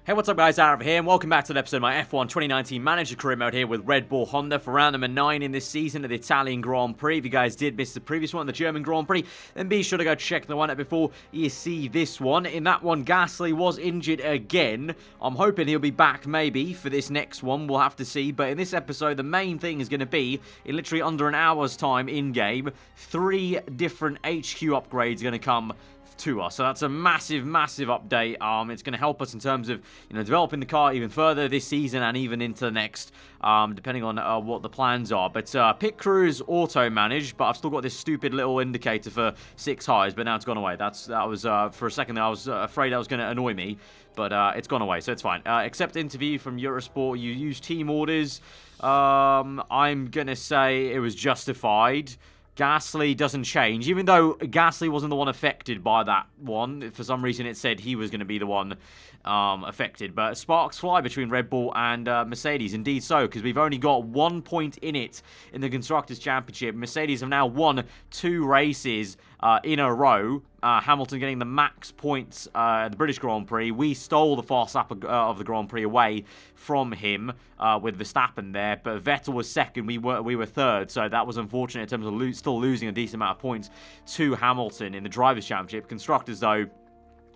Hey, what's up guys, aarava here, and welcome back to the episode of my F1 2019 Manager Career Mode here with Red Bull Honda for round number 9 in this season of the Italian Grand Prix. If you guys did miss the previous one, the German Grand Prix, then be sure to go check the one out before you see this one. In that one, Gasly was injured again. I'm hoping he'll be back maybe for this next one, we'll have to see. But in this episode, the main thing is going to be, in literally under an hour's time in-game, 3 different HQ upgrades going to come to us. So that's a massive update. It's going to help us in terms of developing the car even further this season and even into the next, depending on what the plans are. But pit crew is auto managed, but I've still got this stupid little indicator for 6 highs, but now it's gone away. That was for a second I was afraid that was going to annoy me, but it's gone away, so it's fine. Accept interview from Eurosport. You use team orders. I'm gonna say it was justified. Gasly doesn't change, even though Gasly wasn't the one affected by that one. For some reason, it said he was going to be the one affected. But sparks fly between Red Bull and Mercedes. Indeed so, because we've only got 1 point in it in the Constructors' Championship. Mercedes have now won 2 races in a row. Hamilton getting the max points at the British Grand Prix. We stole the fast lap of the Grand Prix away from him with Verstappen there, but Vettel was second. We were third, so that was unfortunate in terms of still losing a decent amount of points to Hamilton in the Drivers' Championship. Constructors, though,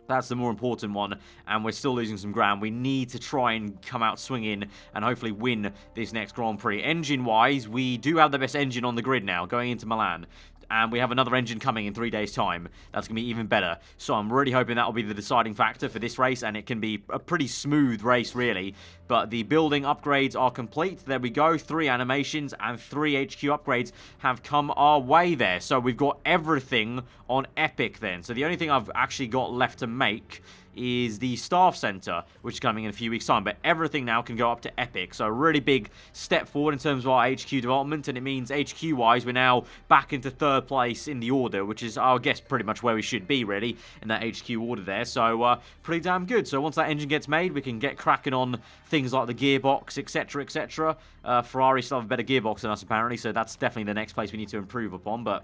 that's the more important one, and we're still losing some ground. We need to try and come out swinging and hopefully win this next Grand Prix. Engine-wise, we do have the best engine on the grid now going into Milan. And we have another engine coming in 3 days' time. That's going to be even better. So I'm really hoping that will be the deciding factor for this race, and it can be a pretty smooth race, really. But the building upgrades are complete. There we go. 3 animations and 3 HQ upgrades have come our way there. So we've got everything on Epic then. So the only thing I've actually got left to make is the staff center, which is coming in a few weeks' time. But everything now can go up to Epic. So a really big step forward in terms of our HQ development. And it means HQ-wise, we're now back into 3rd place in the order, which is, I guess, pretty much where we should be, really, in that HQ order there. So pretty damn good. So once that engine gets made, we can get cracking on things like the gearbox, etc., etc. Ferrari still have a better gearbox than us, apparently. So that's definitely the next place we need to improve upon. But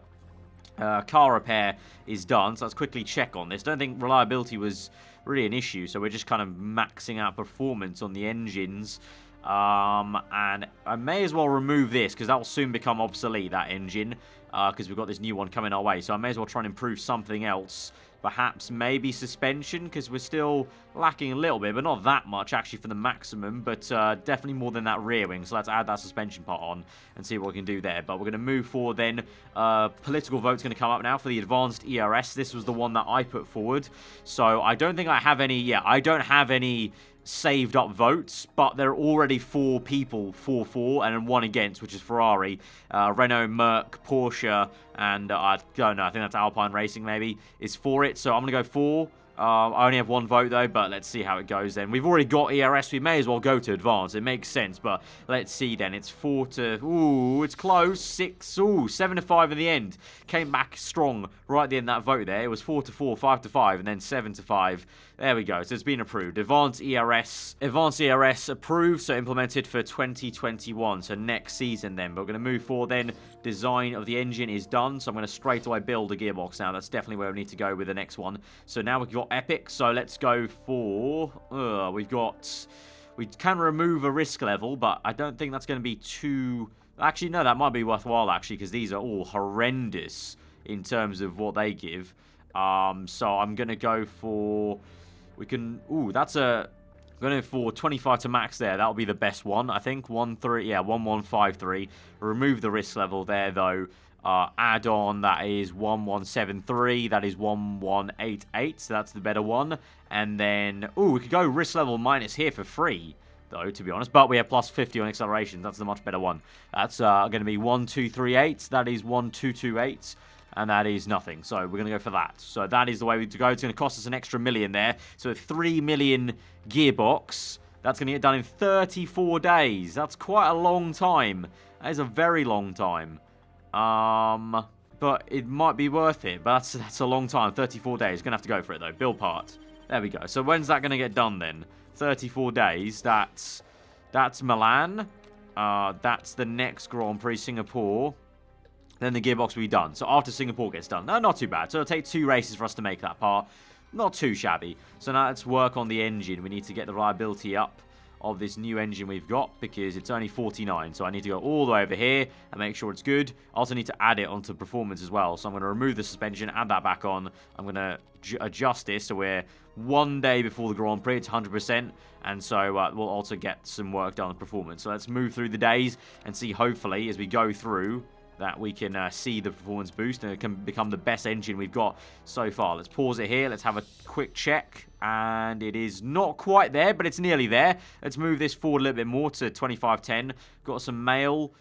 car repair is done, so let's quickly check on this. Don't think reliability was really an issue, so we're just kind of maxing out performance on the engines. And I may as well remove this, because that will soon become obsolete, that engine, because we've got this new one coming our way. So I may as well try and improve something else. Perhaps maybe suspension, because we're still lacking a little bit, but not that much actually for the maximum, but definitely more than that rear wing. So let's add that suspension part on and see what we can do there. But we're going to move forward then. Political vote's going to come up now for the advanced ERS. This was the one that I put forward. So I don't think I have any, I don't have any saved up votes, but there are already 4 people for and 1 against, which is Ferrari, Renault, Merc, Porsche, and I don't know, I think that's Alpine Racing maybe, is for it. So I'm going to go for. I only have 1 vote though, but let's see how it goes then. We've already got ERS, we may as well go to advanced. It makes sense, but let's see then. It's 4 to, ooh, it's close. 6, ooh, 7 to 5 in the end. Came back strong right at the end of that vote there. It was 4 to 4, 5 to 5, and then 7 to 5. There we go. So it's been approved. Advanced ERS approved, so implemented for 2021. So next season then. But we're going to move forward then. Design of the engine is done, so I'm going to straight away build a gearbox now. That's definitely where we need to go with the next one. So now we've got Epic, so let's go for... we can remove a risk level, but I don't think that's going to be too... Actually, no, that might be worthwhile, actually, because these are all horrendous in terms of what they give. So I'm going to go for... We can... Ooh, that's a... I'm going for 25 to max there. That'll be the best one, I think. 1153. Remove the risk level there, though. Add on, that is 1173. That is 1188. So that's the better one. And then... Ooh, we could go risk level minus here for free, though, to be honest. But we have plus 50 on acceleration. That's the much better one. That's going to be 1238. That is 1228. And that is nothing. So we're going to go for that. So that is the way to go. It's going to cost us an extra million there. So a 3 million gearbox. That's going to get done in 34 days. That's quite a long time. That is a very long time. But it might be worth it. But that's a long time. 34 days. Going to have to go for it, though. Build part. There we go. So when's that going to get done, then? 34 days. That's Milan. That's the next Grand Prix, Singapore. Then the gearbox will be done. So after Singapore gets done. No, not too bad. So it'll take 2 races for us to make that part. not too shabby. So now let's work on the engine. We need to get the reliability up of this new engine we've got because it's only 49. So I need to go all the way over here and make sure it's good. I also need to add it onto performance as well. So I'm going to remove the suspension, add that back on. I'm going to adjust this so we're 1 day before the Grand Prix. It's 100%. And so we'll also get some work done on performance. So let's move through the days and see, hopefully, as we go through, that we can see the performance boost and it can become the best engine we've got so far. Let's pause it here. Let's have a quick check. And it is not quite there, but it's nearly there. Let's move this forward a little bit more to 2510. Got some mail.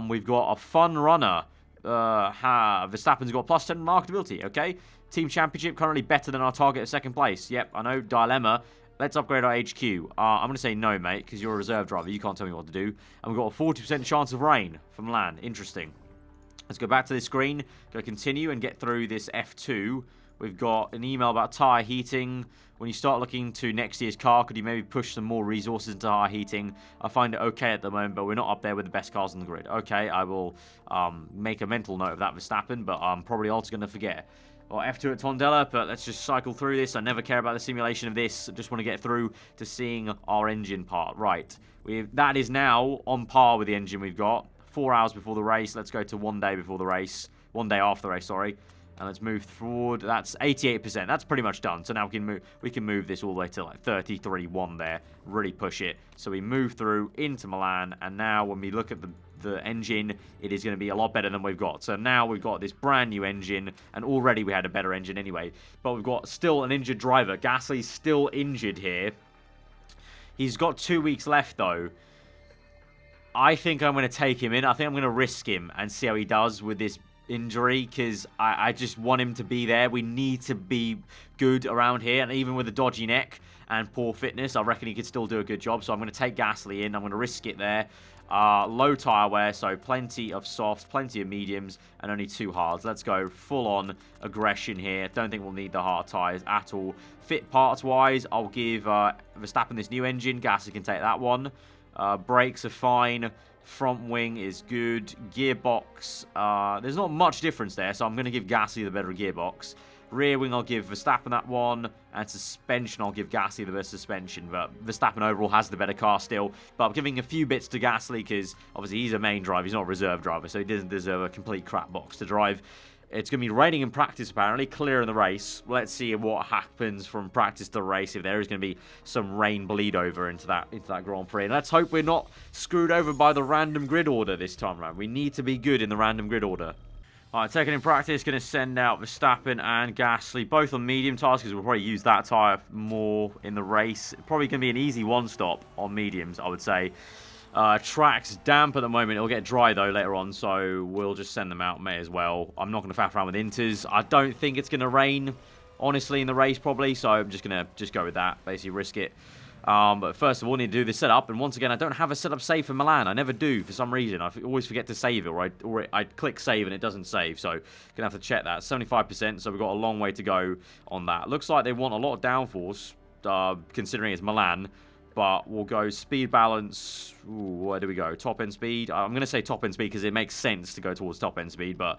We've got a fun runner. Verstappen's got plus 10 marketability, okay? Team Championship currently better than our target of second place. Yep, I know, dilemma. Let's upgrade our HQ. I'm going to say no, mate, because you're a reserve driver. You can't tell me what to do. And we've got a 40% chance of rain from land. Interesting. Let's go back to this screen. Go continue and get through this F2. We've got an email about tyre heating. When you start looking to next year's car, could you maybe push some more resources into tyre heating? I find it okay at the moment, but we're not up there with the best cars on the grid. Okay, I will make a mental note of that, Verstappen, but I'm probably also going to forget. Or F2 at Tondela, but let's just cycle through this. I never care about the simulation of this. I just want to get through to seeing our engine part. Right. That is now on par with the engine we've got. 4 hours before the race. Let's go to 1 day before the race. 1 day after the race, sorry. And let's move forward. That's 88%. That's pretty much done. So now we can move this all the way to like 33.1 there. Really push it. So we move through into Milan. And now when we look at the engine, it is going to be a lot better than we've got. So now we've got this brand new engine. And already we had a better engine anyway. But we've got still an injured driver. Gasly's still injured here. He's got 2 weeks left though. I think I'm going to take him in. I think I'm going to risk him and see how he does with this injury because I just want him to be there. We need to be good around here, and even with a dodgy neck and poor fitness, I reckon he could still do a good job. So I'm going to take Gasly in. I'm going to risk it there. Low tyre wear, so plenty of softs, plenty of mediums, and only 2 hards. Let's go full-on aggression here. Don't think we'll need the hard tyres at all. Fit parts-wise, I'll give Verstappen this new engine. Gasly can take that one. Brakes are fine. Front wing is good. Gearbox, there's not much difference there, so I'm going to give Gasly the better gearbox. Rear wing, I'll give Verstappen that one. And suspension, I'll give Gasly the better suspension. But Verstappen overall has the better car still. But I'm giving a few bits to Gasly because obviously he's a main driver. He's not a reserve driver, so he doesn't deserve a complete crap box to drive. It's going to be raining in practice, apparently. Clear in the race. Let's see what happens from practice to race. If there is going to be some rain bleed over into that Grand Prix. And let's hope we're not screwed over by the random grid order this time around. We need to be good in the random grid order. Alright, taking in practice, going to send out Verstappen and Gasly, both on medium tyres, because we'll probably use that tyre more in the race. Probably going to be an easy one-stop on mediums, I would say. Track's damp at the moment. It'll get dry, though, later on, so we'll just send them out, may as well. I'm not going to faff around with inters. I don't think it's going to rain, honestly, in the race, probably, so I'm just going to go with that, basically risk it. But first of all, I need to do the setup, and once again, I don't have a setup save for Milan. I never do, for some reason. I always forget to save it, or I click save and it doesn't save, so going to have to check that. 75%, so we've got a long way to go on that. Looks like they want a lot of downforce, considering it's Milan. But we'll go speed balance. Ooh, where do we go? Top end speed. I'm going to say top end speed because it makes sense to go towards top end speed, but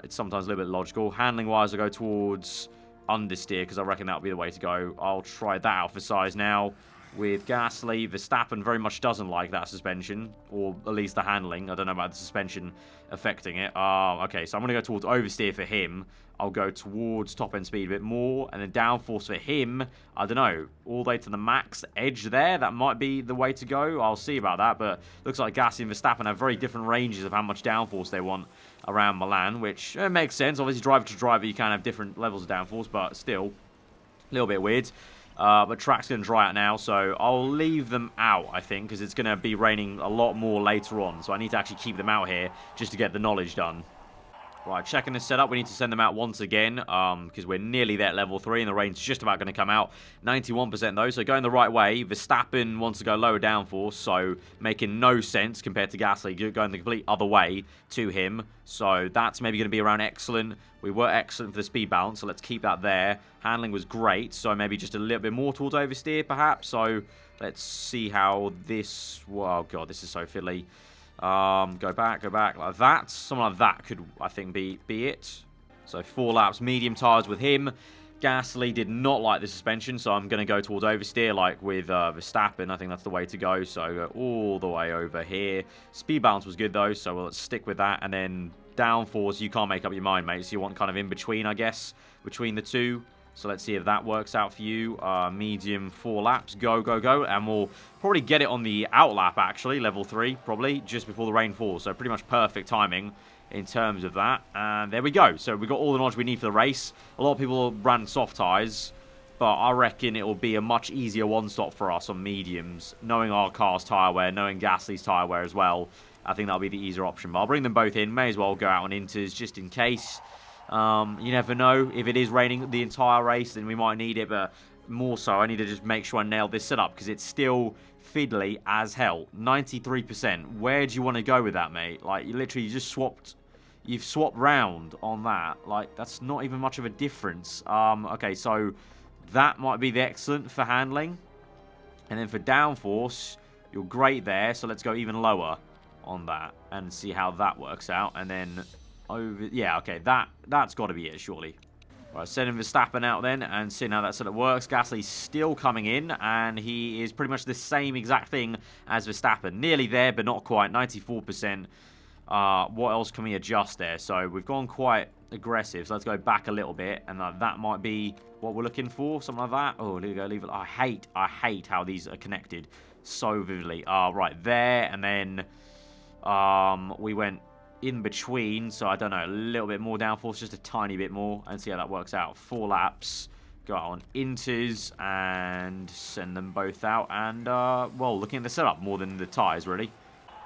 it's sometimes a little bit logical. Handling wise, I'll go towards understeer because I reckon that'll be the way to go. I'll try that out for size now. With Gasly, Verstappen very much doesn't like that suspension, or at least the handling. I don't know about the suspension affecting it. Okay, so I'm going to go towards oversteer for him. I'll go towards top-end speed a bit more, and then downforce for him, I don't know, all the way to the max edge there. That might be the way to go. I'll see about that, but looks like Gasly and Verstappen have very different ranges of how much downforce they want around Milan, which makes sense. Obviously, driver to driver, you can have different levels of downforce, but still, a little bit weird. But track's going to dry out now, so I'll leave them out, I think, because it's going to be raining a lot more later on. So I need to actually keep them out here just to get the knowledge done. Right, checking the setup. We need to send them out once again because we're nearly there at level 3 and the rain's just about going to come out. 91% though, so going the right way. Verstappen wants to go lower downforce, so making no sense compared to Gasly, going the complete other way to him. So that's maybe going to be around excellent. We were excellent for the speed balance, so let's keep that there. Handling was great, so maybe just a little bit more towards oversteer perhaps. So let's see how this... Oh god, this is so fiddly. Go back like that. Something like that could, I think, be it. So 4 laps, medium tyres with him. Gasly did not like the suspension, so I'm going to go towards oversteer like with Verstappen. I think that's the way to go, so go all the way over here. Speed balance was good, though, so let's stick with that. And then downforce, you can't make up your mind, mate, so you want kind of in between, I guess, between the two. So let's see if that works out for you. Medium 4 laps, go, go, go. And we'll probably get it on the out lap, actually, level 3, probably, just before the rain falls. So pretty much perfect timing in terms of that. And there we go. So we've got all the knowledge we need for the race. A lot of people ran soft tyres, but I reckon it will be a much easier one-stop for us on mediums. Knowing our car's tyre wear, knowing Gasly's tyre wear as well, I think that'll be the easier option. But I'll bring them both in. May as well go out on inters just in case. You never know. If it is raining the entire race, then we might need it. But more so, I need to just make sure I nail this setup because it's still fiddly as hell. 93%. Where do you want to go with that, mate? Like, you literally just you've swapped round on that. Like, that's not even much of a difference. Okay, so that might be the excellent for handling. And then for downforce, you're great there. So let's go even lower on that and see how that works out. And then over, yeah, okay, that's got to be it, surely. Right, sending Verstappen out then and seeing how that sort of works. Gasly's still coming in, and he is pretty much the same exact thing as Verstappen. Nearly there, but not quite. 94%. What else can we adjust there? So we've gone quite aggressive, so let's go back a little bit, and that might be what we're looking for, something like that. Oh, there we go, leave it. I hate how these are connected so vividly. Right there, and then we went in between, so I don't know, a little bit more downforce, just a tiny bit more, and see how that works out. 4 laps, go out on inters and send them both out, and well, looking at the setup more than the tyres, really.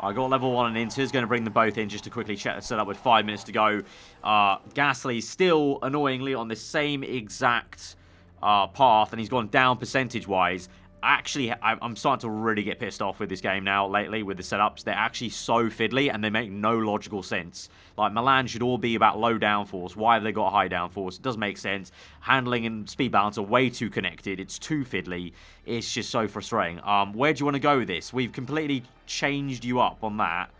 I got level 1 on inters, going to bring them both in just to quickly check the setup with 5 minutes to go. Gasly still annoyingly on the same exact path, and he's gone down percentage-wise. Actually, I'm starting to really get pissed off with this game now lately with the setups. They're actually so fiddly and they make no logical sense. Like, Milan should all be about low downforce. Why have they got high downforce? It doesn't make sense. Handling and speed balance are way too connected. It's too fiddly. It's just so frustrating. Where do you want to go with this? We've completely changed you up on that.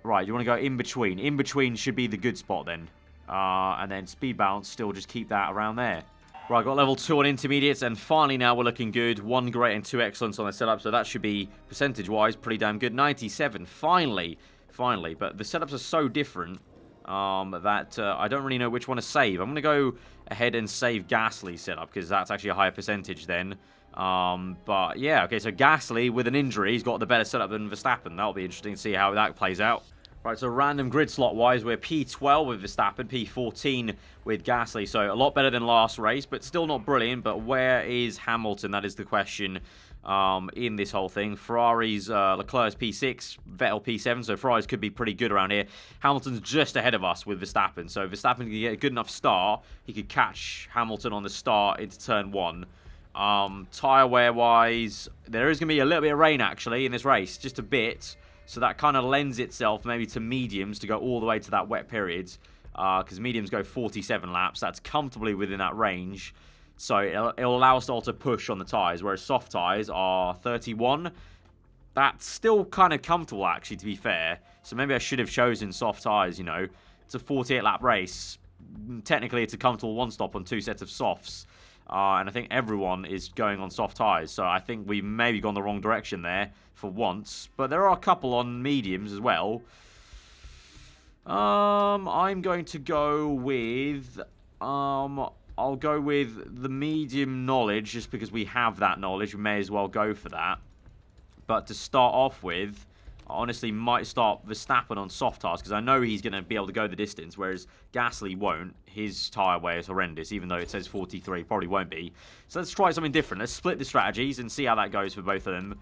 Right, you want to go in between. In between should be the good spot then. And then speed balance, still just keep that around there. Right, got level 2 on intermediates, and finally now we're looking good. 1 great and 2 excellence on the setup, so that should be, percentage-wise, pretty damn good. 97, finally. But the setups are so different that I don't really know which one to save. I'm going to go ahead and save Gasly's setup, because that's actually a higher percentage then. But yeah, okay, so Gasly, with an injury, he's got the better setup than Verstappen. That'll be interesting to see how that plays out. Right, so random grid slot-wise, we're P12 with Verstappen, P14 with Gasly. So a lot better than last race, but still not brilliant. But where is Hamilton? That is the question in this whole thing. Ferrari's Leclerc's P6, Vettel P7, so Ferrari's could be pretty good around here. Hamilton's just ahead of us with Verstappen. So if Verstappen can get a good enough start, he could catch Hamilton on the start into turn 1. Tyre wear-wise, there is going to be a little bit of rain, actually, in this race. Just a bit. So that kind of lends itself maybe to mediums to go all the way to that wet period. Because mediums go 47 laps. That's comfortably within that range. So it'll allow us all to push on the tyres. Whereas soft tyres are 31. That's still kind of comfortable, actually, to be fair. So maybe I should have chosen soft tyres, you know. It's a 48-lap race. Technically, it's a comfortable one-stop on 2 sets of softs. And I think everyone is going on soft tyres. So I think we've maybe gone the wrong direction there for once. But there are a couple on mediums as well. I'm going to go with... I'll go with the medium knowledge just because we have that knowledge. We may as well go for that. But to start off with, I honestly might start Verstappen on soft tyres because I know he's going to be able to go the distance, whereas Gasly won't. His tyre wear is horrendous, even though it says 43. Probably won't be. So let's try something different. Let's split the strategies and see how that goes for both of them.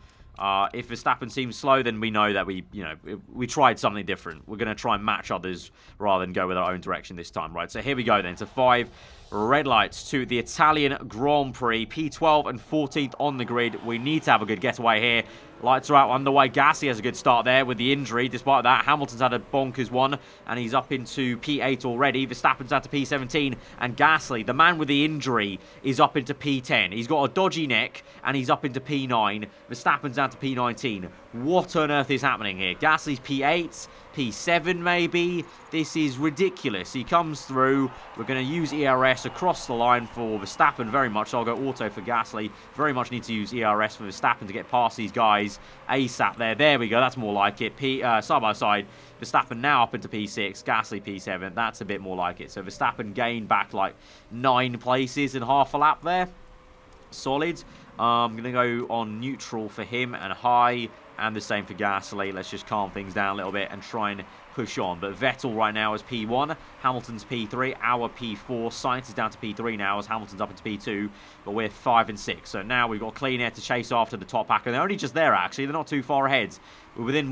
If Verstappen seems slow, then we know that we tried something different. We're going to try and match others rather than go with our own direction this time, right? So here we go then to 5 red lights to the Italian Grand Prix. P12 and 14th on the grid. We need to have a good getaway here. Lights are out underway. Gasly has a good start there with the injury. Despite that, Hamilton's had a bonkers one, and he's up into P8 already. Verstappen's out to P17, and Gasly, the man with the injury, is up into P10. He's got a dodgy neck, and he's up into P9. Verstappen's down to P19. What on earth is happening here? Gasly's P8, P7 maybe. This is ridiculous. He comes through. We're going to use ERS across the line for Verstappen very much. So I'll go auto for Gasly. Very much need to use ERS for Verstappen to get past these guys. ASAP there. There we go. That's more like it. Side by side. Verstappen now up into P6. Gasly P7. That's a bit more like it. So Verstappen gained back like 9 places in half a lap there. Solid. I'm going to go on neutral for him and high. And the same for Gasly. Let's just calm things down a little bit and try and push on. But Vettel right now is P1. Hamilton's P3. Our P4. Sainz is down to P3 now as Hamilton's up into P2. But we're 5 and 6. So now we've got clean air to chase after the top pack. And they're only just there, actually. They're not too far ahead. We're within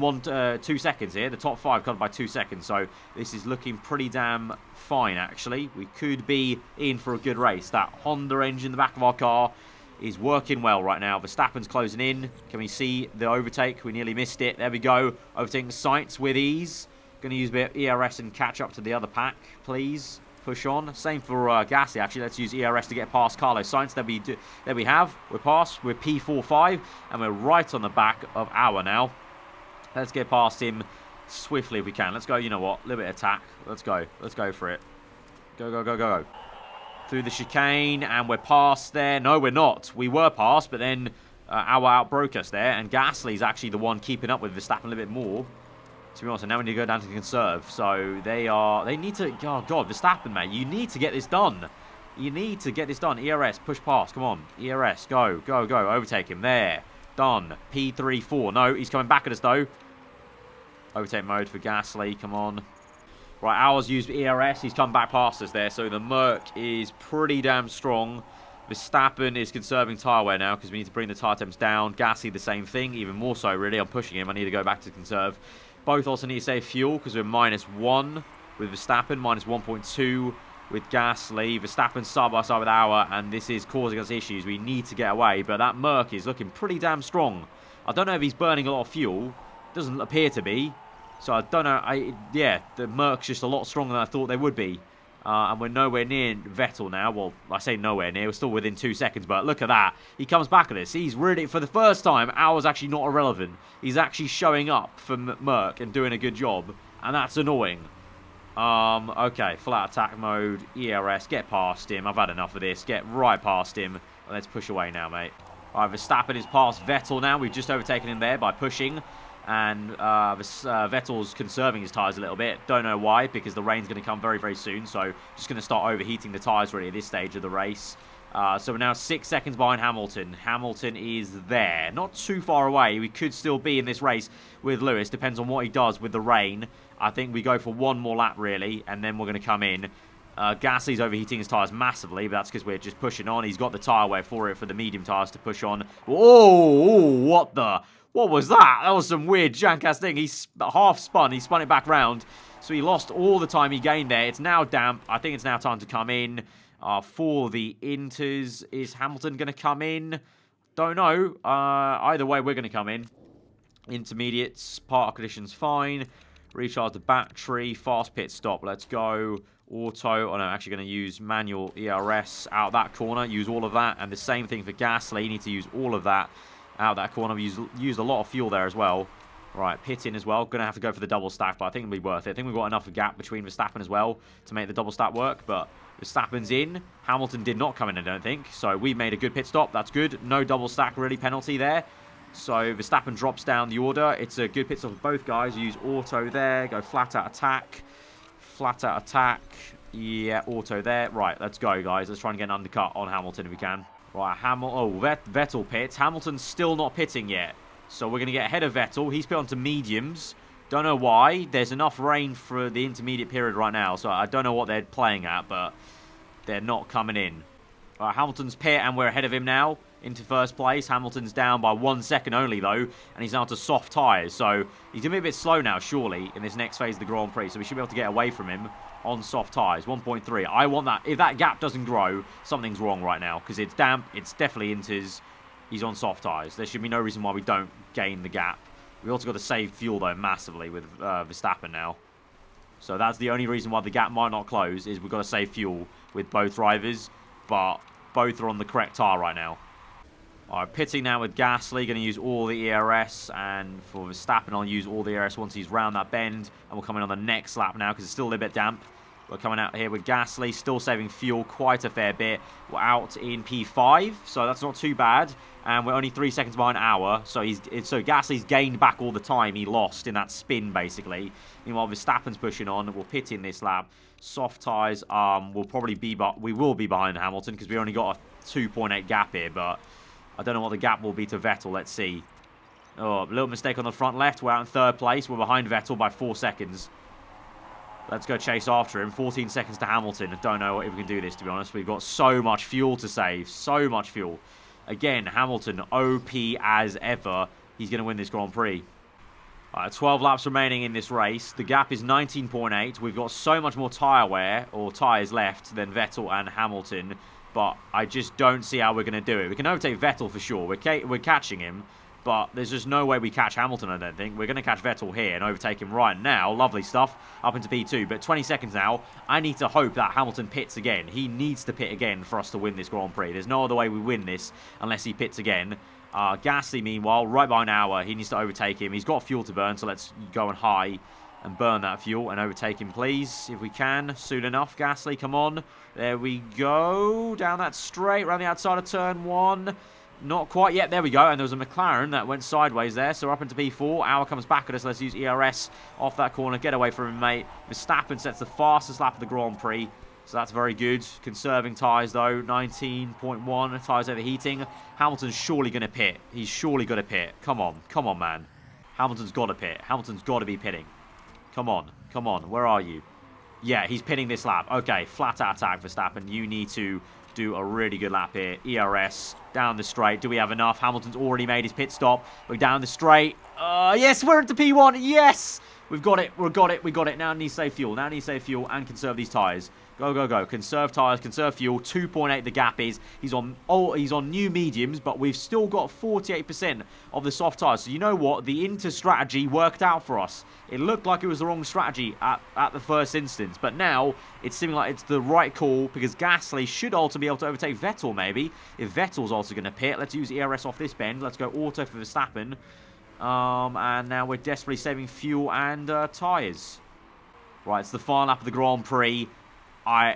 2 seconds here. The top 5 covered by 2 seconds. So this is looking pretty damn fine, actually. We could be in for a good race. That Honda engine in the back of our car is working well right now. Verstappen's closing in. Can we see the overtake? We nearly missed it. There we go. Overtaking Sainz with ease. Going to use a bit of ERS and catch up to the other pack, please. Push on. Same for Gasly, actually. Let's use ERS to get past Carlos Sainz. There we have. We're past. We're P45, and we're right on the back of our now. Let's get past him swiftly if we can. Let's go. You know what? A little bit of attack. Let's go. Let's go for it. Go, go, go, go. Through the chicane, and we're past there. No, we're not. We were past, but then our outbroke us there, and Gasly's actually the one keeping up with Verstappen a little bit more, to be honest. And now we need to go down to conserve. So they need to, oh God, Verstappen, mate, you need to get this done. You need to get this done. ERS, push past, come on. ERS, go, go, go, overtake him, there. Done. P3, 4. No, he's coming back at us, though. Overtake mode for Gasly, come on. Right, ours used ERS. He's come back past us there. So the Merc is pretty damn strong. Verstappen is conserving tyre wear now because we need to bring the tyre temps down. Gasly the same thing, even more so really. I'm pushing him. I need to go back to conserve. Both also need to save fuel because we're -1 with Verstappen, -1.2 with Gasly. Verstappen side by side with our, and this is causing us issues. We need to get away, but that Merc is looking pretty damn strong. I don't know if he's burning a lot of fuel. Doesn't appear to be. So I don't know. Yeah, the Merc's just a lot stronger than I thought they would be. And we're nowhere near Vettel now. Well, I say nowhere near. We're still within 2 seconds. But look at that. He comes back at us. He's really, for the first time, ours actually not irrelevant. He's actually showing up for Merc and doing a good job. And that's annoying. Okay, full out attack mode. ERS, get past him. I've had enough of this. Get right past him. Let's push away now, mate. All right, Verstappen is past Vettel now. We've just overtaken him there by pushing. And Vettel's conserving his tyres a little bit. Don't know why, because the rain's going to come very, very soon. So just going to start overheating the tyres really at this stage of the race. So we're now 6 seconds behind Hamilton. Hamilton is there. Not too far away. We could still be in this race with Lewis. Depends on what he does with the rain. I think we go for one more lap really, and then we're going to come in. Gasly's overheating his tyres massively, but that's because we're just pushing on. He's got the tyre wear for it, for the medium tyres to push on. Oh, what the... What was that? That was some weird jank-ass thing. He half spun. He spun it back round. So he lost all the time he gained there. It's now damp. I think it's now time to come in for the inters. Is Hamilton going to come in? Don't know. Either way, we're going to come in. Intermediates. Park conditions fine. Recharge the battery. Fast pit stop. Let's go. Auto. Oh, no, I'm actually going to use manual ERS out that corner. Use all of that. And the same thing for Gasly. You need to use all of that out that corner. We've used a lot of fuel there as well. Right, pit in as well. Going to have to go for the double stack, but I think it'll be worth it. I think we've got enough of a gap between Verstappen as well to make the double stack work, but Verstappen's in. Hamilton did not come in, I don't think. So we've made a good pit stop. That's good. No double stack really penalty there. So Verstappen drops down the order. It's a good pit stop for both guys. Use auto there. Go flat out attack. Flat out attack. Yeah, auto there. Right, let's go, guys. Let's try and get an undercut on Hamilton if we can. Right, Vettel pits. Hamilton's still not pitting yet. So we're going to get ahead of Vettel. He's put onto mediums. Don't know why. There's enough rain for the intermediate period right now. So I don't know what they're playing at, but they're not coming in. Right, Hamilton's pit, and we're ahead of him now into first place. Hamilton's down by 1 second only, though. And he's now to soft tyres. So he's going to be a bit slow now, surely, in this next phase of the Grand Prix. So we should be able to get away from him on soft tyres. 1.3. I want that. If that gap doesn't grow, something's wrong right now. Because it's damp. It's definitely inters. He's on soft tyres. There should be no reason why we don't gain the gap. We also got to save fuel, though, massively with Verstappen now. So that's the only reason why the gap might not close, is we've got to save fuel with both drivers. But both are on the correct tyre right now. Alright, pitting now with Gasly, going to use all the ERS, and for Verstappen, I'll use all the ERS once he's round that bend, and we'll come in on the next lap now, because it's still a little bit damp. We're coming out here with Gasly, still saving fuel quite a fair bit. We're out in P5, so that's not too bad, and we're only 3 seconds behind Hour, so Gasly's gained back all the time he lost in that spin, basically. Meanwhile, Verstappen's pushing on, we'll pit in this lap. Soft tyres, we will be behind Hamilton, because we only got a 2.8 gap here, but I don't know what the gap will be to Vettel. Let's see. Oh, a little mistake on the front left. We're out in 3rd place. We're behind Vettel by 4 seconds. Let's go chase after him. 14 seconds to Hamilton. I don't know if we can do this, to be honest. We've got so much fuel to save. So much fuel. Again, Hamilton, OP as ever. He's going to win this Grand Prix. 12 laps remaining in this race. The gap is 19.8. We've got so much more tyre wear, or tyres left, than Vettel and Hamilton. But I just don't see how we're going to do it. We can overtake Vettel for sure. We're catching him. But there's just no way we catch Hamilton, I don't think. We're going to catch Vettel here and overtake him right now. Lovely stuff. Up into P2. But 20 seconds now. I need to hope that Hamilton pits again. He needs to pit again for us to win this Grand Prix. There's no other way we win this unless he pits again. Gasly, meanwhile, right behind Hour. He needs to overtake him. He's got fuel to burn, so let's go on high and burn that fuel and overtake him, please, if we can. Soon enough, Gasly, come on. There we go. Down that straight, around the outside of turn 1. Not quite yet. There we go. And there was a McLaren that went sideways there. So we're up into P4. Hour comes back at us. Let's use ERS off that corner. Get away from him, mate. Verstappen sets the fastest lap of the Grand Prix. So that's very good. Conserving tyres, though. 19.1. Tyres overheating. Hamilton's surely going to pit. He's surely got to pit. Come on. Come on, man. Hamilton's got to pit. Hamilton's got to be pitting. Come on. Come on. Where are you? Yeah, he's pitting this lap. Okay, flat out attack, Verstappen. You need to do a really good lap here. ERS down the straight. Do we have enough? Hamilton's already made his pit stop. We're down the straight. Yes, we're into P1. Yes! We've got it. We've got it. We got it. Now need to save fuel. Now need to save fuel and conserve these tyres. Go, go, go. Conserve tyres, conserve fuel. 2.8 the gap is. He's on new mediums, but we've still got 48% of the soft tyres. So you know what? The Inter strategy worked out for us. It looked like it was the wrong strategy at the first instance, but now it's seeming like it's the right call because Gasly should also be able to overtake Vettel maybe. If Vettel's also going to pit, let's use ERS off this bend. Let's go auto for Verstappen. And now we're desperately saving fuel and tyres. Right, it's the final lap of the Grand Prix.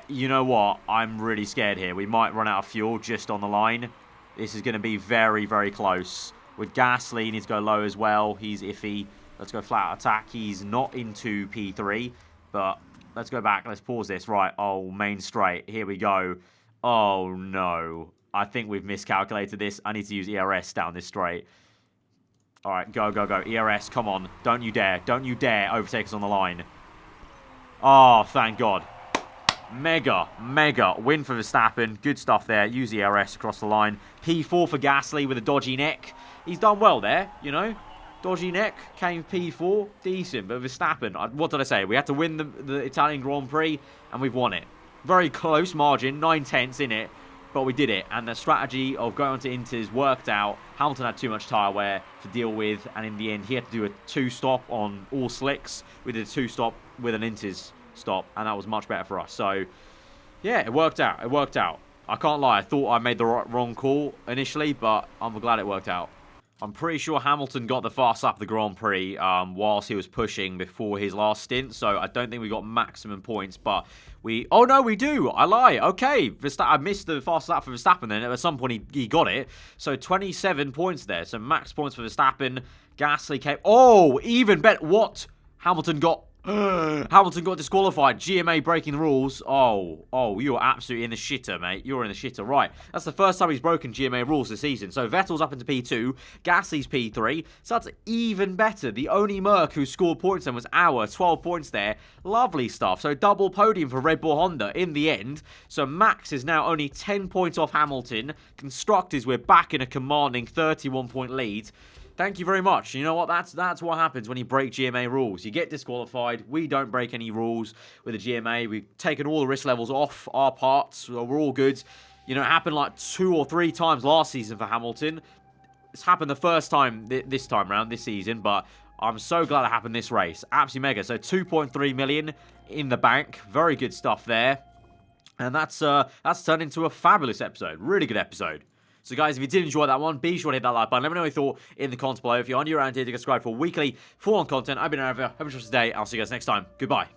You know what? I'm really scared here. We might run out of fuel just on the line. This is going to be very, very close. With Gasly, he needs to go low as well. He's iffy. Let's go flat out attack. He's not into P3, but let's go back. Let's pause this. Right, oh, main straight. Here we go. Oh, no. I think we've miscalculated this. I need to use ERS down this straight. All right, go, go, go. ERS, come on. Don't you dare. Don't you dare overtake us on the line. Oh, thank God. Mega win for Verstappen. Good stuff there. Use the ERS across the line. P4 for Gasly with a dodgy neck. He's done well there, you know. Dodgy neck, came P4. Decent, but Verstappen, what did I say? We had to win the Italian Grand Prix, and we've won it. Very close margin, 9/10 in it, but we did it. And the strategy of going on to Inters worked out. Hamilton had too much tyre wear to deal with, and in the end, he had to do a 2-stop on all slicks. We did a 2-stop with an Inters stop, and that was much better for us. So yeah, it worked out. It worked out. I can't lie, I thought I made the wrong call initially, but I'm glad it worked out. I'm pretty sure Hamilton got the fast lap of the Grand Prix whilst he was pushing before his last stint, so I don't think we got maximum points, but oh no, we do. I lie. Okay, I missed the fast lap for Verstappen then. At some point he got it, so 27 points there. So max points for Verstappen. Gasly came, oh, even better. What? Hamilton got disqualified. GMA breaking the rules. Oh, you are absolutely in the shitter, mate. You're in the shitter. Right. That's the first time he's broken GMA rules this season. So Vettel's up into P2. Gasly's P3. So that's even better. The only Merc who scored points then was Hour. 12 points there. Lovely stuff. So double podium for Red Bull Honda in the end. So Max is now only 10 points off Hamilton. Constructors, we're back in a commanding 31-point lead. Thank you very much. You know what? That's what happens when you break GMA rules. You get disqualified. We don't break any rules with the GMA. We've taken all the risk levels off our parts. So we're all good. You know, it happened like 2 or 3 times last season for Hamilton. It's happened the first time this time around, this season. But I'm so glad it happened this race. Absolutely mega. So 2.3 million in the bank. Very good stuff there. And that's turned into a fabulous episode. Really good episode. So guys, if you did enjoy that one, be sure to hit that like button. Let me know what you thought in the comments below. If you're new around here, to subscribe for weekly full-on content. I've been aarava. Have a trusted day. I'll see you guys next time. Goodbye.